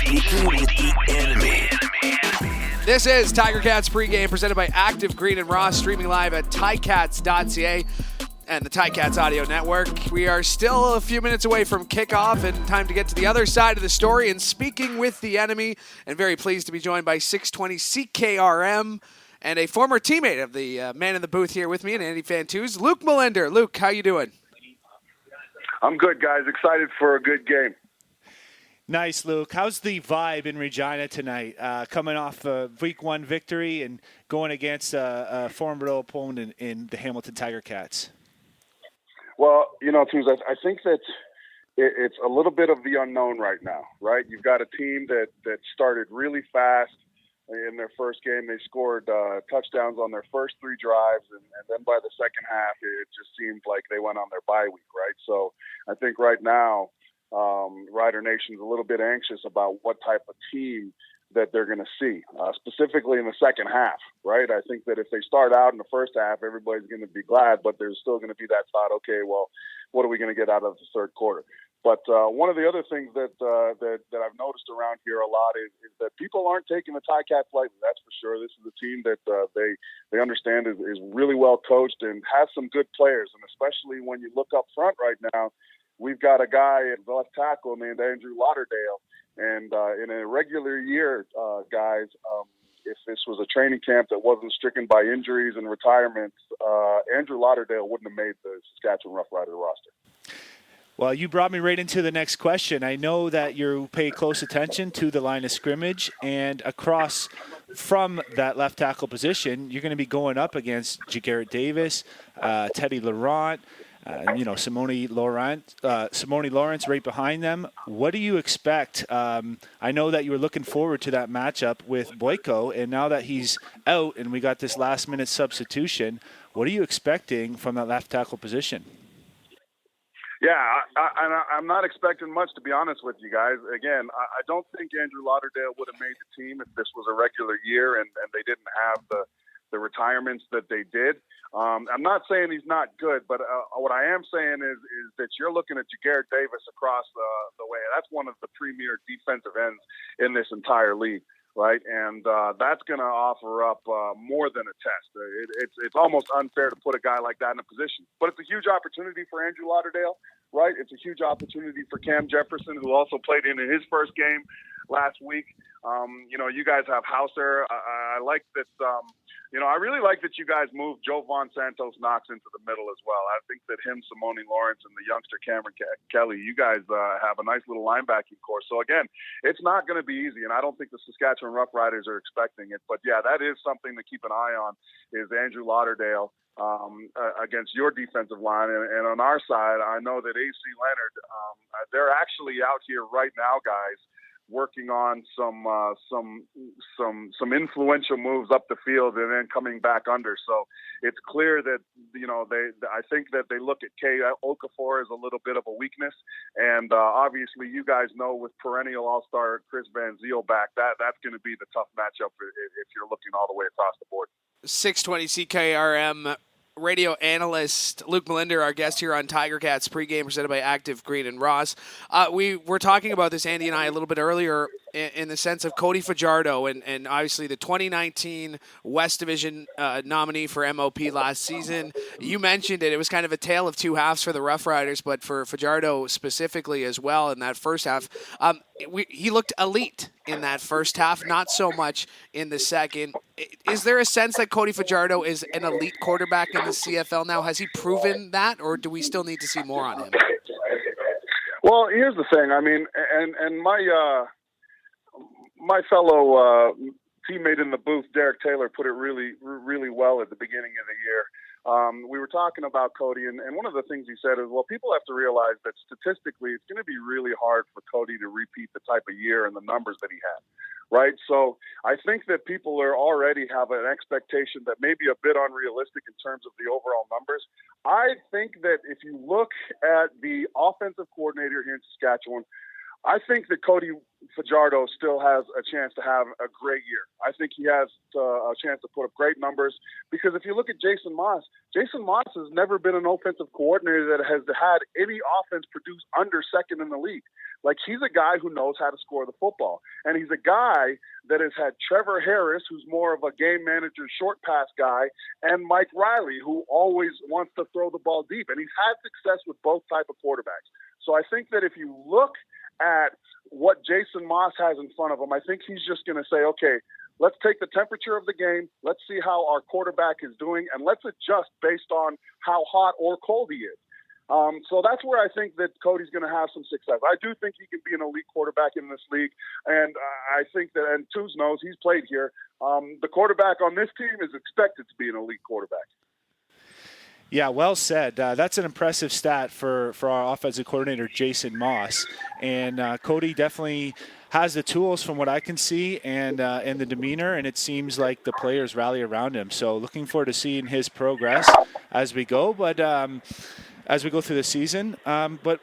Speaking with the Enemy. This is Tiger Cats pregame presented by Active Green and Ross, streaming live at ticats.ca and the Ticats Audio Network. We are still a few minutes away from kickoff and time to get to the other side of the story and speaking with the Enemy, and very pleased to be joined by 620 CKRM and a former teammate of the man in the booth here with me and Andy Fantuz, Luke Molinder. Luke, how you doing? I'm good, guys. Excited for a good game. Nice, Luke. How's the vibe in Regina tonight? Coming off a Week 1 victory and going against a formidable opponent in the Hamilton Tiger Cats. Well, Tuz, I think that it's a little bit of the unknown right now, right? You've got a team that started really fast in their first game. They scored touchdowns on their first 3 drives, and then by the second half, it just seemed like they went on their bye week, right? So I think right now, Rider Nation's a little bit anxious about what type of team that they're going to see, specifically in the second half, right? I think that if they start out in the first half, everybody's going to be glad, but there's still going to be that thought, okay, well, what are we going to get out of the third quarter? But one of the other things that I've noticed around here a lot is that people aren't taking the Ticats lightly. That's for sure. This is a team that they understand is really well coached and has some good players, and especially when you look up front right now, we've got a guy at left tackle named Andrew Lauderdale. And in a regular year, guys, if this was a training camp that wasn't stricken by injuries and retirements, Andrew Lauderdale wouldn't have made the Saskatchewan Roughrider roster. Well, you brought me right into the next question. I know that you pay close attention to the line of scrimmage, and across from that left tackle position, you're going to be going up against Jagarrett Davis, Teddy Laurent, Simone Lawrence right behind them. What do you expect? I know that you were looking forward to that matchup with Boyko, and now that he's out and we got this last-minute substitution, what are you expecting from that left tackle position? Yeah, I'm not expecting much, to be honest with you guys. Again, I don't think Andrew Lauderdale would have made the team if this was a regular year and they didn't have the retirements that they did. I'm not saying he's not good, but what I am saying is that you're looking at Jagarrett Davis across the way. That's one of the premier defensive ends in this entire league, right? And that's going to offer up more than a test. It's almost unfair to put a guy like that in a position. But it's a huge opportunity for Andrew Lauderdale, right? It's a huge opportunity for Cam Jefferson, who also played in his first game last week. You guys have Hauser. I like that. I really like that you guys moved Jovan Santos Knox into the middle as well. I think that him, Simone Lawrence, and the youngster Cameron Kelly, you guys have a nice little linebacking core. So again, it's not going to be easy, and I don't think the Saskatchewan Roughriders are expecting it. But yeah, that is something to keep an eye on, is Andrew Lauderdale against your defensive line. And on our side, I know that AC Leonard, they're actually out here right now, guys, working on some influential moves up the field and then coming back under. So it's clear that I think that they look at Kay Okafor as a little bit of a weakness, and obviously you guys know with perennial All-Star Chris Van Zyl back, that's going to be the tough matchup if you're looking all the way across the board. 620 CKRM radio analyst Luke Molinder, our guest here on Tiger Cats pregame presented by Active Green and Ross. We were talking about this, Andy and I, a little bit earlier in the sense of Cody Fajardo and obviously the 2019 West Division nominee for MOP last season. You mentioned it. It was kind of a tale of two halves for the Rough Riders, but for Fajardo specifically as well in that first half. He looked elite in that first half, not so much in the second. Is there a sense that Cody Fajardo is an elite quarterback in the CFL now? Has he proven that, or do we still need to see more on him? Well, here's the thing. I mean, and my fellow teammate in the booth, Derek Taylor, put it really, really well at the beginning of the year. We were talking about Cody, and one of the things he said is, well, people have to realize that statistically it's going to be really hard for Cody to repeat the type of year and the numbers that he had, right? So I think that people already have an expectation that may be a bit unrealistic in terms of the overall numbers. I think that if you look at the offensive coordinator here in Saskatchewan, I think that Cody Fajardo still has a chance to have a great year. I think he has a chance to put up great numbers because if you look at Jason Moss has never been an offensive coordinator that has had any offense produce under second in the league. Like, he's a guy who knows how to score the football. And he's a guy that has had Trevor Harris, who's more of a game manager, short pass guy, and Mike Riley, who always wants to throw the ball deep. And he's had success with both type of quarterbacks. So I think that if you look at what Jason Moss has in front of him, I think he's just going to say, okay, let's take the temperature of the game. Let's see how our quarterback is doing, and let's adjust based on how hot or cold he is. So that's where I think that Cody's going to have some success. I do think he can be an elite quarterback in this league, and I think that, and Tuz knows, he's played here, the quarterback on this team is expected to be an elite quarterback. Yeah, well said. That's an impressive stat for our offensive coordinator, Jason Moss. And Cody definitely has the tools from what I can see and the demeanor, and it seems like the players rally around him. So looking forward to seeing his progress as we go, but as we go through the season. But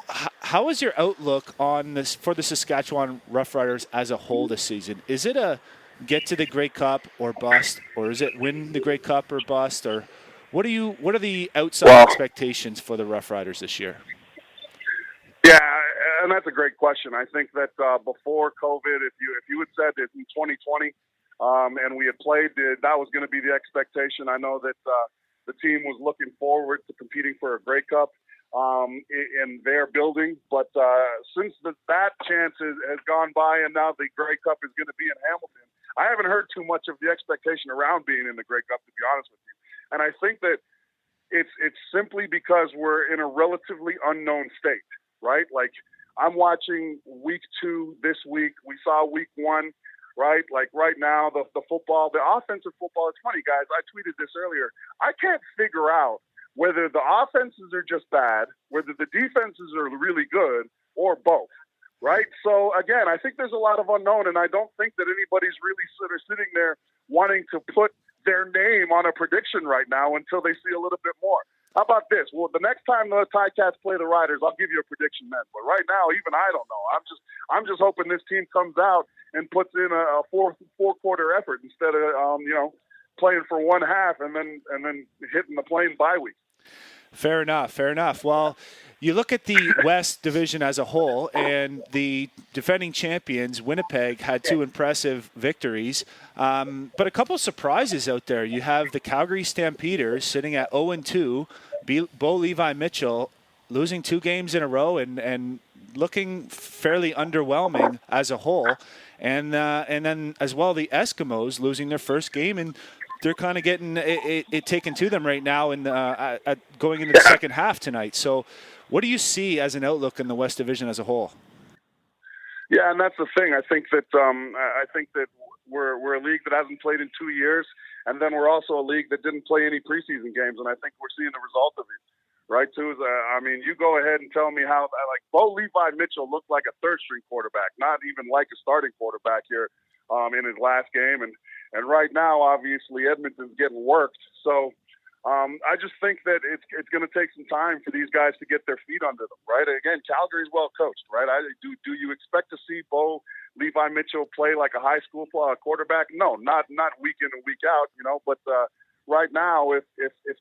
how is your outlook on this for the Saskatchewan Roughriders as a whole this season? Is it a get to the Grey Cup or bust, or is it win the Grey Cup or bust, or what are the outside expectations for the Roughriders this year? Yeah, and that's a great question. I think that before COVID, if you had said that in 2020 and we had played, that was going to be the expectation. I know that the team was looking forward to competing for a Grey Cup in their building, but since that chance has gone by and now the Grey Cup is going to be in Hamilton, I haven't heard too much of the expectation around being in the Grey Cup, to be honest with you. And I think that it's simply because we're in a relatively unknown state, right? Like, I'm watching week 2 this week. We saw week 1, right? Like, right now, the football, the offensive football, it's funny, guys. I tweeted this earlier. I can't figure out whether the offenses are just bad, whether the defenses are really good, or both, right? So, again, I think there's a lot of unknown, and I don't think that anybody's really sort of sitting there wanting to put their name on a prediction right now until they see a little bit more. How about this? Well, the next time the Ticats play the Riders, I'll give you a prediction then. But right now, even I don't know. I'm just hoping this team comes out and puts in a four-quarter effort instead of playing for one half and then hitting the plane bye week. Fair enough. Well, you look at the West Division as a whole, and the defending champions, Winnipeg, had 2 impressive victories, but a couple of surprises out there. You have the Calgary Stampeders sitting at 0-2, Bo Levi Mitchell losing 2 games in a row and looking fairly underwhelming as a whole, and then as well the Eskimos losing their first game, and they're kind of getting it taken to them right now in going into the second half tonight. So what do you see as an outlook in the West Division as a whole? Yeah, and that's the thing. I think that we're a league that hasn't played in 2 years, and then we're also a league that didn't play any preseason games, and I think we're seeing the result of it. Right, too. I mean, you go ahead and tell me how, like, Bo Levi Mitchell looked like a third-string quarterback, not even like a starting quarterback here in his last game. And right now, obviously, Edmonton's getting worked. So I just think that it's going to take some time for these guys to get their feet under them, right? Again, Calgary's well coached, right? Do you expect to see Bo Levi Mitchell play like a high school quarterback? No, not week in and week out, but right now, if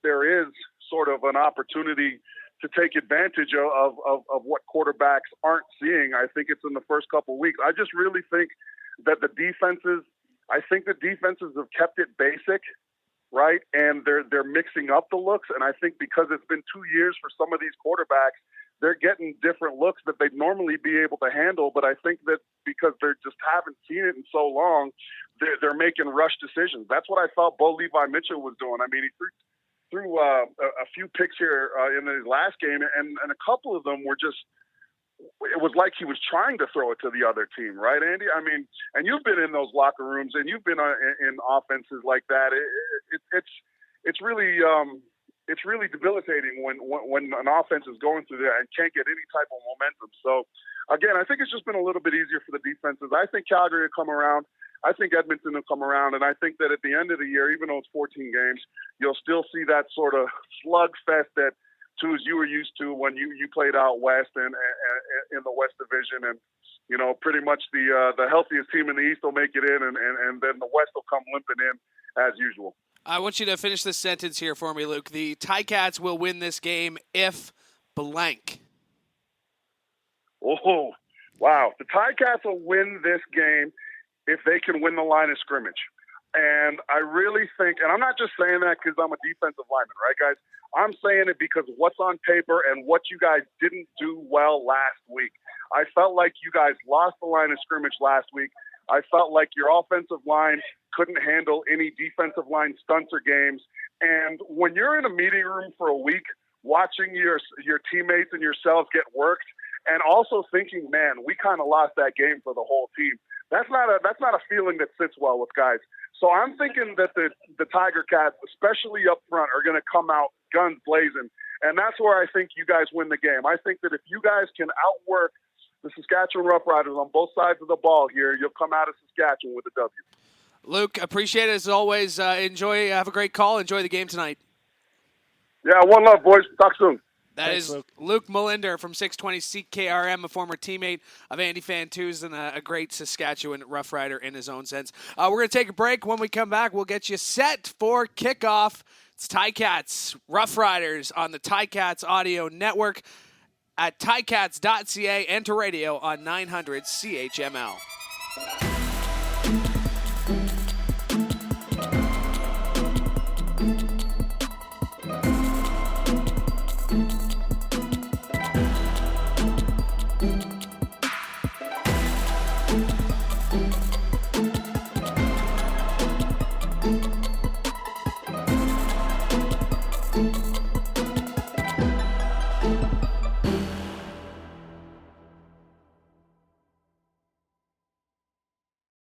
there is sort of an opportunity to take advantage of what quarterbacks aren't seeing, I think it's in the first couple of weeks. I just really think that the defenses have kept it basic, right? And they're mixing up the looks. And I think because it's been 2 years for some of these quarterbacks, they're getting different looks that they'd normally be able to handle. But I think that because they just haven't seen it in so long, they're making rush decisions. That's what I thought Bo Levi Mitchell was doing. I mean, he threw a few picks here in his last game, and a couple of them were just, it was like he was trying to throw it to the other team, right, Andy? I mean, and you've been in those locker rooms, and you've been in offenses like that. It's really debilitating when an offense is going through there and can't get any type of momentum. So, again, I think it's just been a little bit easier for the defenses. I think Calgary will come around. I think Edmonton will come around, and I think that at the end of the year, even though it's 14 games, you'll still see that sort of slugfest that, Tuz, you were used to when you played out west and in the West Division. And pretty much the healthiest team in the East will make it in, and then the West will come limping in as usual. I want you to finish this sentence here for me, Luke. The Ticats will win this game if blank. Oh, wow. The Ticats will win this game if they can win the line of scrimmage. And I really think, and I'm not just saying that because I'm a defensive lineman, right, guys? I'm saying it because what's on paper and what you guys didn't do well last week. I felt like you guys lost the line of scrimmage last week. I felt like your offensive line couldn't handle any defensive line stunts or games. And when you're in a meeting room for a week, watching your teammates and yourselves get worked, and also thinking, man, we kind of lost that game for the whole team. That's not a feeling that sits well with guys. So I'm thinking that the Tiger Cats, especially up front, are going to come out guns blazing, and that's where I think you guys win the game. I think that if you guys can outwork the Saskatchewan Roughriders on both sides of the ball here, you'll come out of Saskatchewan with a W. Luke, appreciate it as always. Have a great call. Enjoy the game tonight. Yeah, one love, boys. Talk soon. Thanks, is Luke Molinder from 620 CKRM, a former teammate of Andy Fantuz and a great Saskatchewan Rough Rider in his own sense. We're going to take a break. When we come back, we'll get you set for kickoff. It's Ticats Rough Riders on the Ticats Audio Network at ticats.ca and to radio on 900 CHML.